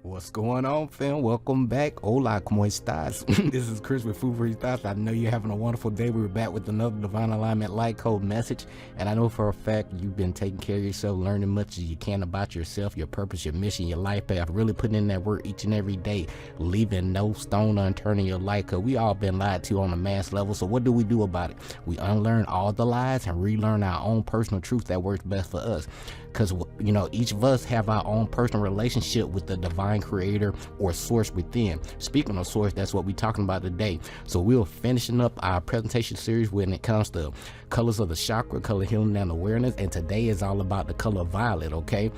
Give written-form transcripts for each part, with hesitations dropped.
What's going on, fam? Welcome back. Hola, ¿cómo estás? This is Chris with F4YT. I know you're having a wonderful day. We're back with another Divine Alignment Light Code message. And I know for a fact you've been taking care of yourself, learning much as you can about yourself, your purpose, your mission, your life path, really putting in that work each and every day, leaving no stone unturned in your life, because we all been lied to on a mass level. So what do we do about it? We unlearn all the lies and relearn our own personal truth that works best for us. Because, you know, each of us have our own personal relationship with the divine creator or source within. Speaking of source, that's what we're talking about today. So we're finishing up our presentation series when it comes to colors of the chakra, color healing and awareness. And today is all about the color violet, okay?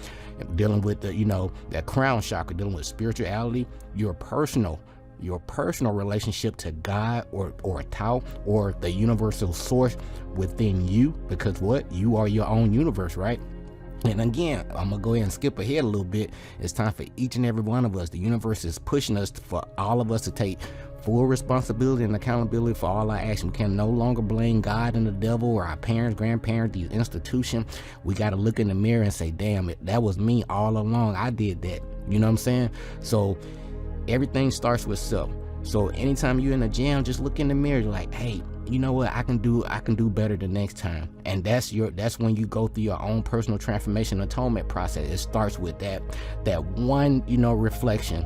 Dealing with the, that crown chakra, dealing with spirituality, your personal relationship to God or Tao or the universal source within you, because what? You are your own universe, right? And again, I'm gonna go ahead and skip ahead a little bit. It's time for each and every one of us. The universe is pushing us for all of us to take full responsibility and accountability for all our actions. We can no longer blame God and the devil or our parents, grandparents, these institutions. We got to look in the mirror and say, damn it, that was me all along. I did that. You know what I'm saying? So everything starts with self. So anytime you're in the gym, just look in the mirror, like, hey, you know what, I can do better the next time. And that's when you go through your own personal transformation atonement process. It starts with that one, reflection,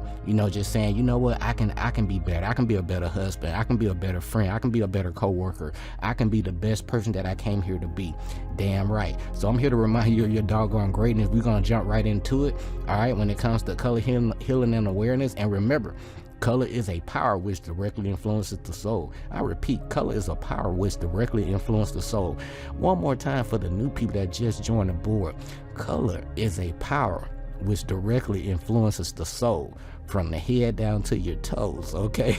just saying, you know what, I can be better. I can be a better husband. I can be a better friend. I can be a better co-worker. I can be the best person that I came here to be. Damn right. So I'm here to remind you of your doggone greatness. We're gonna jump right into it. All right, when it comes to color healing and awareness. And remember, color is a power which directly influences the soul. I repeat, color is a power which directly influences the soul. One more time for the new people that just joined the board. Color is a power which directly influences the soul, from the head down to your toes, okay?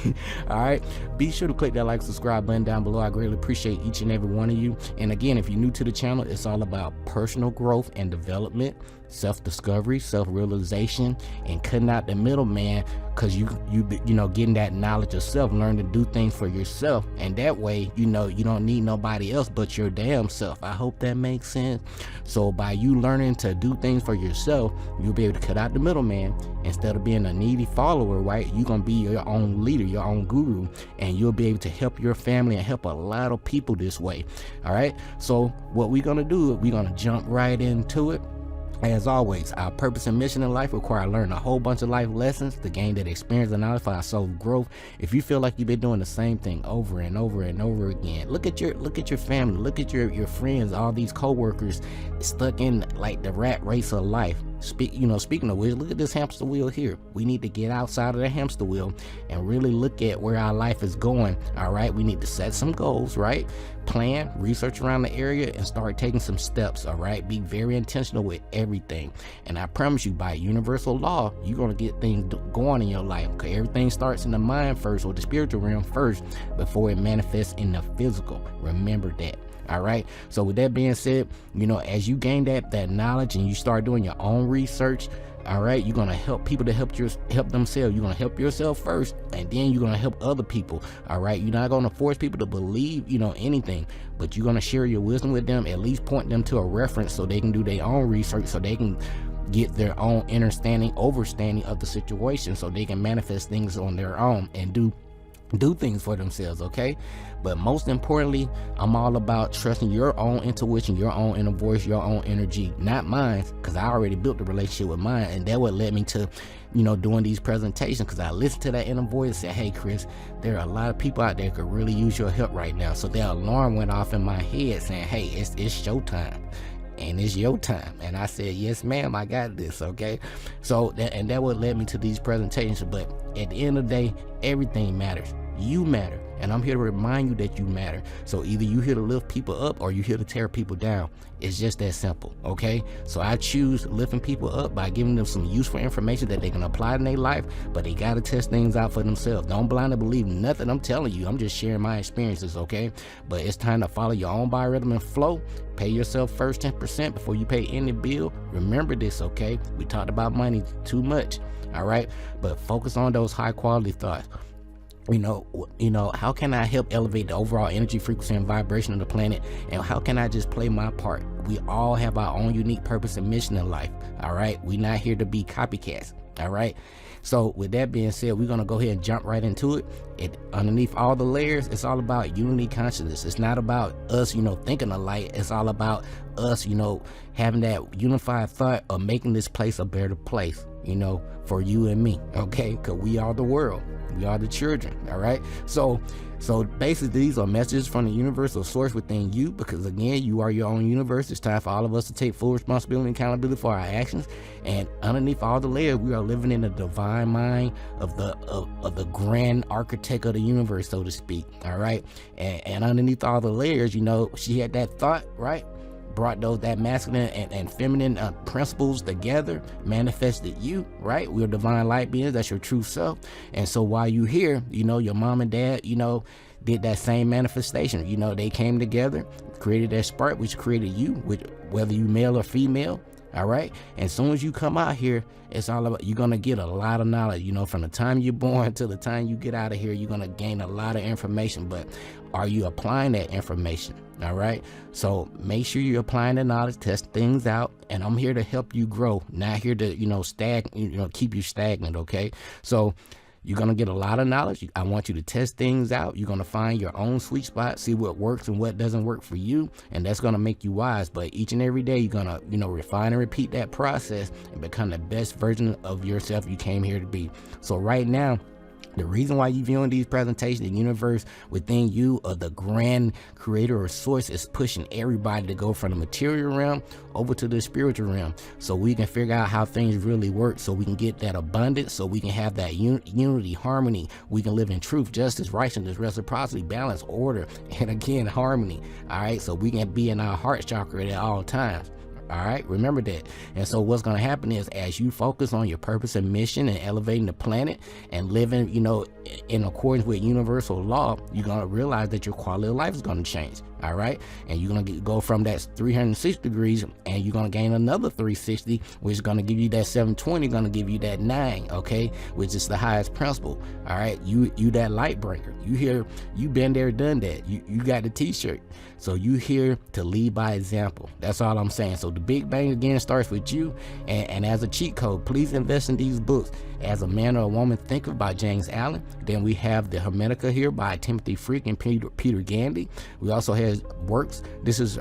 All right, be sure to click that like, subscribe button down below. I greatly appreciate each and every one of you. And again, if you're new to the channel, it's all about personal growth and development, self-discovery, self-realization, and cutting out the middleman, because you getting that knowledge of self, learn to do things for yourself, and that way you don't need nobody else but your damn self. I hope that makes sense. So by you learning to do things for yourself, you'll be able to cut out the middleman. Instead of being a needy follower, right, you're gonna be your own leader, your own guru, and you'll be able to help your family and help a lot of people this way. All right, so what we're gonna do, we're gonna jump right into it. As always, our purpose and mission in life require learning a whole bunch of life lessons to gain that experience and knowledge for our soul growth. If you feel like you've been doing the same thing over and over and over again, look at your family, look at your friends, all these co-workers stuck in like the rat race of life. Speaking of which, look at this hamster wheel here. We need to get outside of the hamster wheel and really look at where our life is going. All right, we need to set some goals, right? Plan, research around the area, and start taking some steps. All right, be very intentional with everything. And I promise you, by universal law, you're gonna get things going in your life. Okay, everything starts in the mind first, or the spiritual realm first, before it manifests in the physical. Remember that. All right, so with that being said, as you gain that knowledge and you start doing your own research, all right, you're gonna help people to help themselves. You're gonna help yourself first, and then you're gonna help other people. All right, you're not gonna force people to believe anything, but you're gonna share your wisdom with them, at least point them to a reference so they can do their own research, so they can get their own overstanding of the situation, so they can manifest things on their own and do things for themselves. Okay, but most importantly, I'm all about trusting your own intuition, your own inner voice, your own energy, not mine, because I already built the relationship with mine. And that what led me to doing these presentations, because I listened to that inner voice and said, hey Chris, there are a lot of people out there could really use your help right now. So that alarm went off in my head saying, hey, it's showtime. And it's your time. And I said, yes ma'am, I got this. Okay, so that what led me to these presentations. But at the end of the day, everything matters. You matter, and I'm here to remind you that you matter. So either you here to lift people up or you here to tear people down. It's just that simple. Okay, so I choose lifting people up by giving them some useful information that they can apply in their life, but they got to test things out for themselves. Don't blindly believe nothing I'm telling you. I'm just sharing my experiences. Okay, but it's time to follow your own biorhythm and flow. Pay yourself first 10% before you pay any bill. Remember this. Okay, we talked about money too much. All right, but focus on those high quality thoughts. How can I help elevate the overall energy, frequency, and vibration of the planet? And how can I just play my part? We all have our own unique purpose and mission in life. All right, we're not here to be copycats. All right. So with that being said, we're going to go ahead and jump right into it. Underneath all the layers, it's all about unity consciousness. It's not about us, thinking alike. It's all about us, having that unified thought of making this place a better place, for you and me. Okay. Because we are the world. We are the children. All right. So basically, these are messages from the universal source within you, because again, you are your own universe. It's time for all of us to take full responsibility and accountability for our actions. And underneath all the layers, we are living in the divine mind of the grand architect of the universe, so to speak. All right. And underneath all the layers, she had that thought, right? Brought that masculine and feminine principles together, manifested you, right? We're divine light beings. That's your true self. And so while you here, your mom and dad, did that same manifestation. They came together, created that spark, which created you, whether you male or female. All right. And as soon as you come out here, it's all about, you're going to get a lot of knowledge, from the time you're born to the time you get out of here, you're going to gain a lot of information. But are you applying that information? All right. So make sure you're applying the knowledge, test things out. And I'm here to help you grow, not here to, keep you stagnant. OK, so you're going to get a lot of knowledge. I want you to test things out. You're going to find your own sweet spot, see what works and what doesn't work for you. And that's going to make you wise. But each and every day, you're going to, refine and repeat that process and become the best version of yourself you came here to be. So right now, the reason why you're viewing these presentations, the universe within you, or the grand creator or source, is pushing everybody to go from the material realm over to the spiritual realm, so we can figure out how things really work, so we can get that abundance, so we can have that unity, harmony. We can live in truth, justice, righteousness, reciprocity, balance, order, and again, harmony. All right, so we can be in our heart chakra at all times. All right, remember that. And so what's going to happen is, as you focus on your purpose and mission and elevating the planet and living, in accordance with universal law, you're going to realize that your quality of life is going to change. All right. And you're going to go from that 360 degrees, and you're going to gain another 360, which is going to give you that 720, going to give you that 9. OK, which is the highest principle. All right. You that light breaker. You here. You been there, done that. You got the t-shirt. So you here to lead by example. That's all I'm saying. So the big bang again starts with you. And as a cheat code, please invest in these books. As a Man or a Woman Thinker by James Allen. Then we have the Hermetica here by Timothy Freak and Peter Gandy. We also have works. This is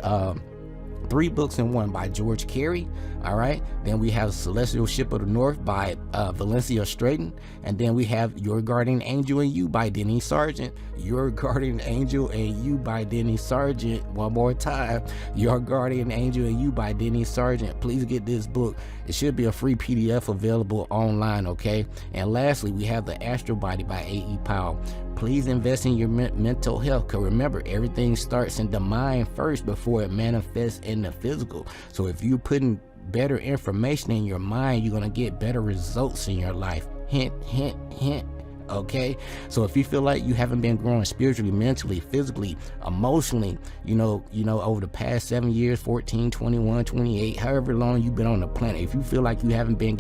3 books in 1 by George Carey. All right. Then we have Celestial Ship of the North by Valencia Stratton. And then we have Your Guardian Angel and You by Denise Sargent. Your Guardian Angel and You by Denise Sargent. One more time. Your Guardian Angel and You by Denise Sargent. Please get this book. It should be a free PDF available online. Okay. And lastly, we have The Astral Body by A.E. Powell. Please invest in your mental health, because remember, everything starts in the mind first before it manifests in the physical. So if you're putting better information in your mind, you're going to get better results in your life. Hint, hint, hint. Okay, so if you feel like you haven't been growing spiritually, mentally, physically, emotionally, over the past 7 years, 14, 21, 28, however long you've been on the planet, if you feel like you haven't been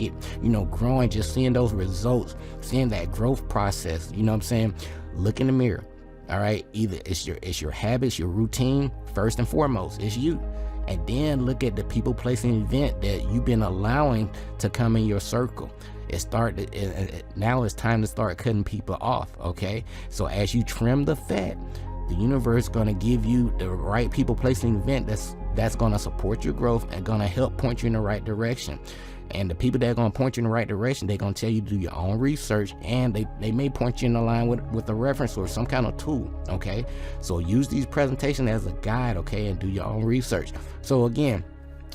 growing, just seeing those results, seeing that growth process, you know what I'm saying? Look in the mirror. All right, either it's your habits, your routine, first and foremost, it's you. And then look at the people, place, and event that you've been allowing to come in your circle. Now it's time to start cutting people off. Okay, so as you trim the fat, the universe is going to give you the right people, place, and event that's going to support your growth and going to help point you in the right direction. And the people that are going to point you in the right direction, they're going to tell you to do your own research, and they may point you in the line with a reference or some kind of tool. Okay, so use these presentations as a guide. Okay, and do your own research. So again,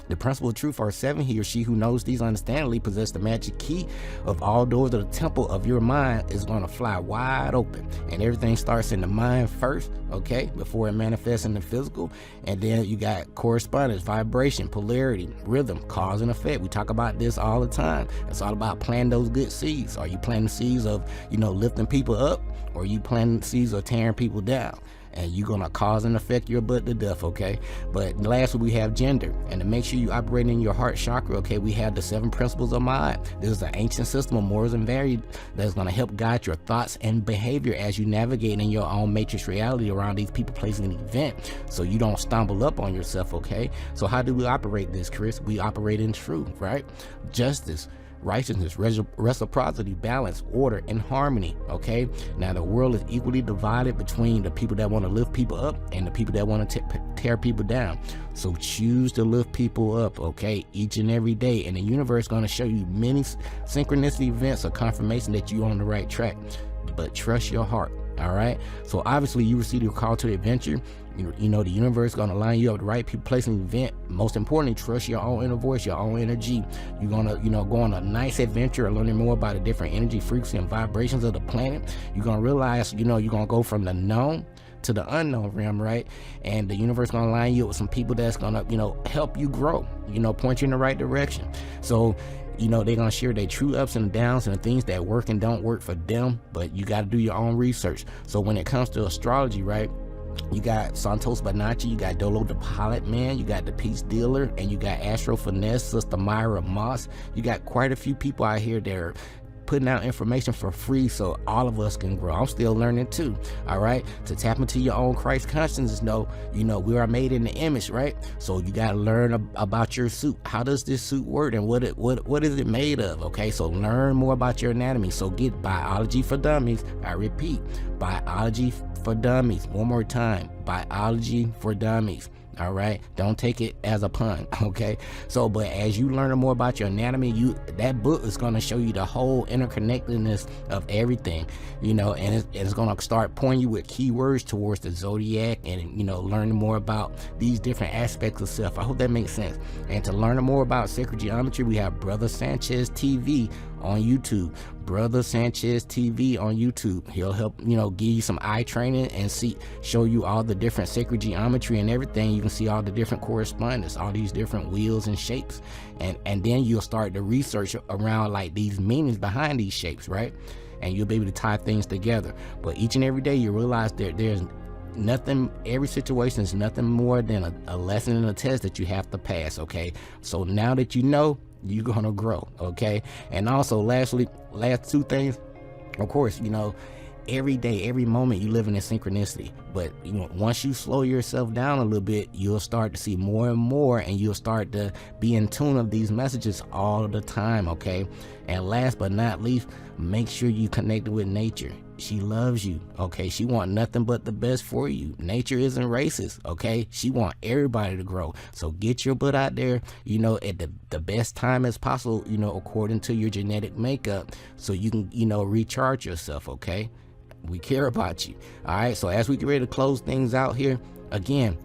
the principle of truth are 7. He or she who knows these understandingly possess the magic key of all doors of the temple of your mind is going to fly wide open. And everything starts in the mind first, okay, before it manifests in the physical. And then you got correspondence, vibration, polarity, rhythm, cause and effect. We talk about this all the time. It's all about planting those good seeds. Are you planting seeds of, lifting people up, or are you planting seeds of tearing people down? And you're going to cause and affect your butt to death, okay? But lastly, we have gender. And to make sure you operate in your heart chakra, okay, we have the 7 principles of mind. This is an ancient system of morals and values that's going to help guide your thoughts and behavior as you navigate in your own matrix reality around these people, places, and event, so you don't stumble up on yourself, okay? So how do we operate this, Chris? We operate in truth, right? Justice, righteousness, reciprocity, balance, order, and harmony. Okay, now the world is equally divided between the people that want to lift people up and the people that want to tear people down. So choose to lift people up, okay, each and every day. And the universe is going to show you many synchronicity events or confirmation that you're on the right track. But trust your heart. All right, so obviously you receive your call to the adventure. You know the universe is going to line you up with the right people, place, and event. Most importantly, trust your own inner voice, your own energy. You're going to go on a nice adventure, learning more about the different energy, frequency, and vibrations of the planet. You're going to realize, you're going to go from the known to the unknown realm, right? And the universe is going to line you up with some people that's going to help you grow, point you in the right direction. So they're going to share their true ups and downs and the things that work and don't work for them, but you got to do your own research. So when it comes to astrology, right, you got Santos Bonacci, you got Dolo the Pilot Man, you got the Peace Dealer, and you got Astro Finesse, Sister Myra Moss. You got quite a few people out here that are putting out information for free so all of us can grow. I'm still learning too. All right, to tap into your own Christ consciousness, we are made in the image, right? So you got to learn about your suit. How does this suit work, and what is it made of? Okay, so learn more about your anatomy. So get Biology for Dummies. I repeat, Biology for Dummies. One more time, Biology for Dummies. All right, don't take it as a pun. Okay, so but as you learn more about your anatomy, that book is going to show you the whole interconnectedness of everything, and it's going to start pointing you with keywords towards the zodiac, and learning more about these different aspects of self. I hope that makes sense. And to learn more about sacred geometry, we have Brother Sanchez TV on YouTube. Brother Sanchez TV on YouTube. He'll help give you some eye training and show you all the different sacred geometry and everything. You can see all the different correspondence, all these different wheels and shapes, and then you'll start to research around like these meanings behind these shapes, right? And you'll be able to tie things together. But each and every day you realize there's nothing, every situation is nothing more than a lesson and a test that you have to pass. Okay, so now that you're gonna grow. Okay, and also last two things, of course, every day, every moment you live in a synchronicity. But once you slow yourself down a little bit, you'll start to see more and more, and you'll start to be in tune of these messages all the time. Okay, and last but not least, make sure you connected with nature. She loves you. Okay, she want nothing but the best for you. Nature isn't racist. Okay, she want everybody to grow. So get your butt out there, at the best time as possible, according to your genetic makeup, so you can recharge yourself. Okay, we care about you. All right, so as we get ready to close things out here, again,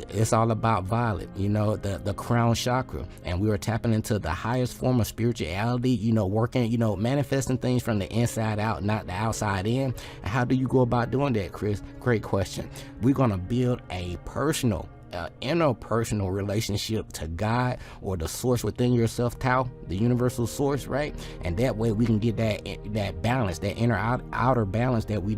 it's all about Violet, the crown chakra, and we are tapping into the highest form of spirituality, working, manifesting things from the inside out, not the outside in. And how do you go about doing that, Chris? Great question. We're going to build a personal, interpersonal relationship to God, or the source within yourself, Tao, the universal source, right? And that way we can get that balance, that inner outer balance that we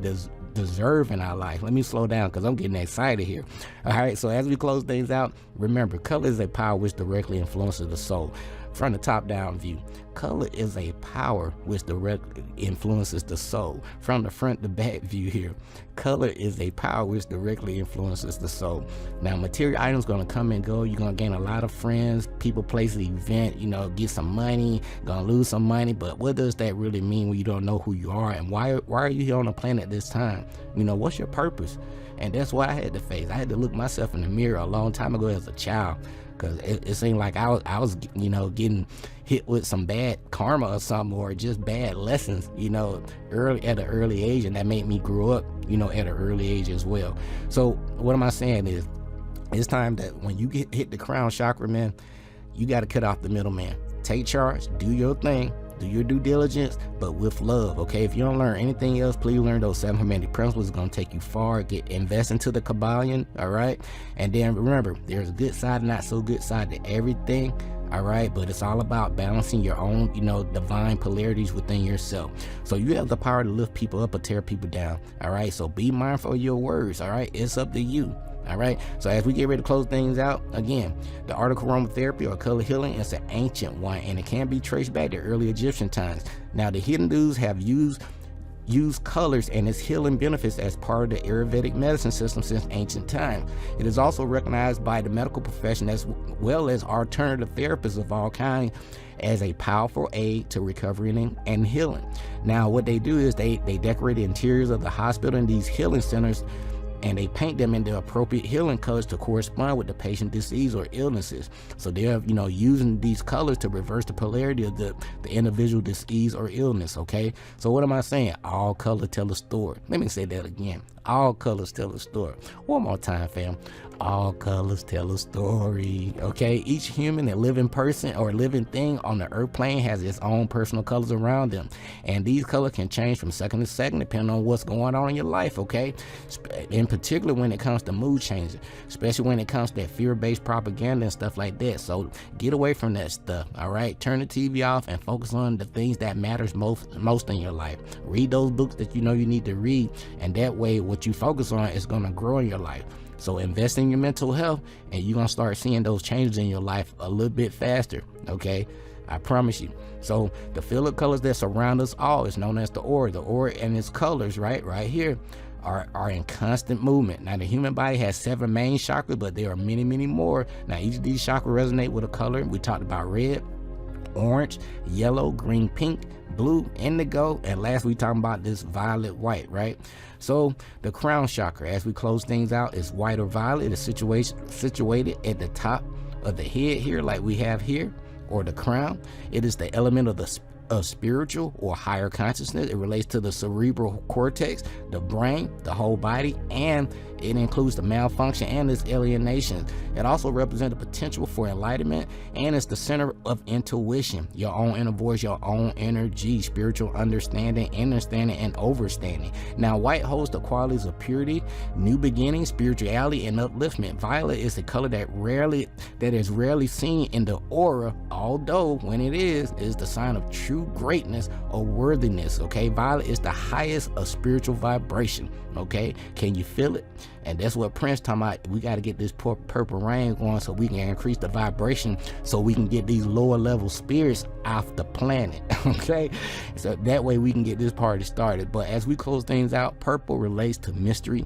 deserve in our life. Let me slow down because I'm getting excited here. All right, so as we close things out, remember, color is a power which directly influences the soul. From the top down view, color is a power which directly influences the soul. From the front to back view here, color is a power which directly influences the soul. Now, material items going to come and go. You're going to gain a lot of friends, people, places, event, get some money, going to lose some money. But what does that really mean when you don't know who you are? And why are you here on the planet this time? What's your purpose? And that's what I had to face. I had to look myself in the mirror a long time ago as a child, because it seemed like I was getting hit with some bad karma or something, or just bad lessons, at an early age, and that made me grow up, at an early age as well. So what am I saying is, it's time that when you hit the crown chakra, man, you got to cut off the middleman. Take charge, do your thing, do your due diligence, but with love. Okay, if you don't learn anything else, please learn those 7 hermetic principles. It's going to take you far. Invest into the Kabbalion. All right, and then remember, there's a good side and not so good side to everything. All right, but it's all about balancing your own, divine polarities within yourself. So you have the power to lift people up or tear people down. All right, so be mindful of your words. All right, it's up to you. All right, so as we get ready to close things out, again, the art of aromatherapy or color healing is an ancient one, and it can be traced back to early Egyptian times. Now, the Hindus have used used colors and its healing benefits as part of the Ayurvedic medicine system since ancient times. It is also recognized by the medical profession as well as alternative therapists of all kinds as a powerful aid to recovery and healing. Now, what they do is they decorate the interiors of the hospital and these healing centers, and they paint them in the appropriate healing colors to correspond with the patient's disease or illnesses. So they're, using these colors to reverse the polarity of the individual disease or illness, okay? So what am I saying? All colors tell a story. Let me say that again. All colors tell a story. One more time, fam. All colors tell a story, okay? Each human and living person or living thing on the earth plane has its own personal colors around them. And these colors can change from second to second depending on what's going on in your life, okay? In particular when it comes to mood changes, especially when it comes to that fear-based propaganda and stuff like that. So get away from that stuff, all right? Turn the TV off and focus on the things that matters most in your life. Read those books that you know you need to read, and that way what you focus on is going to grow in your life. So invest in your mental health, and you're going to start seeing those changes in your life a little bit faster, okay? I promise you. So the field of colors that surround us all is known as the aura. The aura and its colors, right here, are in constant movement. Now, the human body has 7 main chakras, but there are many, many more. Now, each of these chakras resonate with a color. We talked about red, orange, yellow, green, pink, blue, indigo, and last we talking about this violet, white, right? So the crown chakra, as we close things out, is white or violet. It is situated at the top of the head here, like we have here, or the crown. It is the element of spiritual or higher consciousness. It relates to the cerebral cortex, the brain, the whole body, and it includes the malfunction and its alienation. It also represents the potential for enlightenment, and it's the center of intuition, your own inner voice, your own energy, spiritual understanding, understanding, and overstanding. Now, white holds the qualities of purity, new beginnings, spirituality, and upliftment. Violet is a color that is rarely seen in the aura, although when it is the sign of true greatness or worthiness, okay? Violet is the highest of spiritual vibration, okay? Can you feel it? And that's what Prince talking about. We got to get this purple rain going so we can increase the vibration, so we can get these lower level spirits off the planet, okay? So that way we can get this party started. But as we close things out, purple relates to mystery,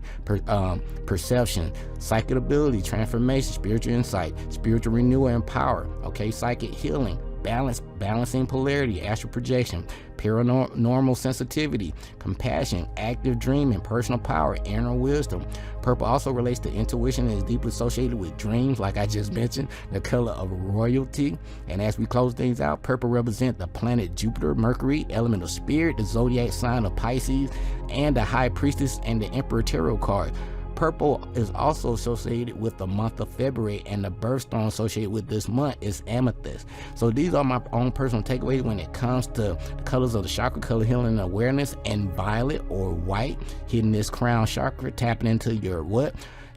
perception, psychic ability, transformation, spiritual insight, spiritual renewal and power, okay? Psychic healing, balancing polarity, astral projection, paranormal sensitivity, compassion, active dreaming, personal power, inner wisdom. Purple also relates to intuition and is deeply associated with dreams, like I just mentioned, the color of royalty. And as we close things out, purple represents the planet Jupiter, Mercury, element of spirit, the zodiac sign of Pisces, and the high priestess and the emperor tarot card. Purple is also associated with the month of February, and the birthstone associated with this month is amethyst. So these are my own personal takeaways when it comes to the colors of the chakra, color healing and awareness, and violet or white, hitting this crown chakra, tapping into your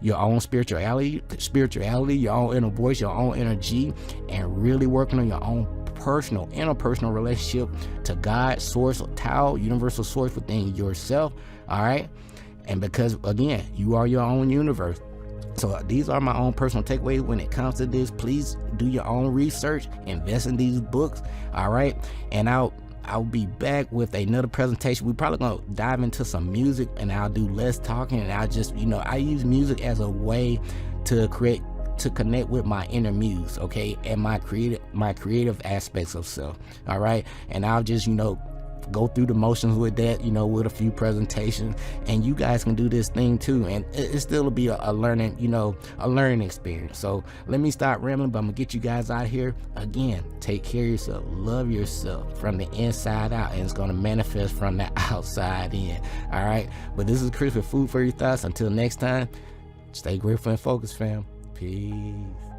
your own spirituality, your own inner voice, your own energy, and really working on your own interpersonal relationship to God, source, Tao, universal source within yourself, all right? And because, again, you are your own universe. So these are my own personal takeaways when it comes to this. Please do your own research, invest in these books, all right? And I'll be back with another presentation. We're probably going to dive into some music, and I'll do less talking, and I'll just, I use music as a way to connect with my inner muse, okay, and my creative aspects of self, all right? And I'll just, go through the motions with that, with a few presentations, and you guys can do this thing too, and it still will be a learning, a learning experience. So let me stop rambling, but I'm gonna get you guys out here. Again, take care of yourself, love yourself from the inside out, and it's gonna manifest from the outside in, all right? But this is Chris with Food for Your Thoughts. Until next time, stay grateful and focused, fam. Peace.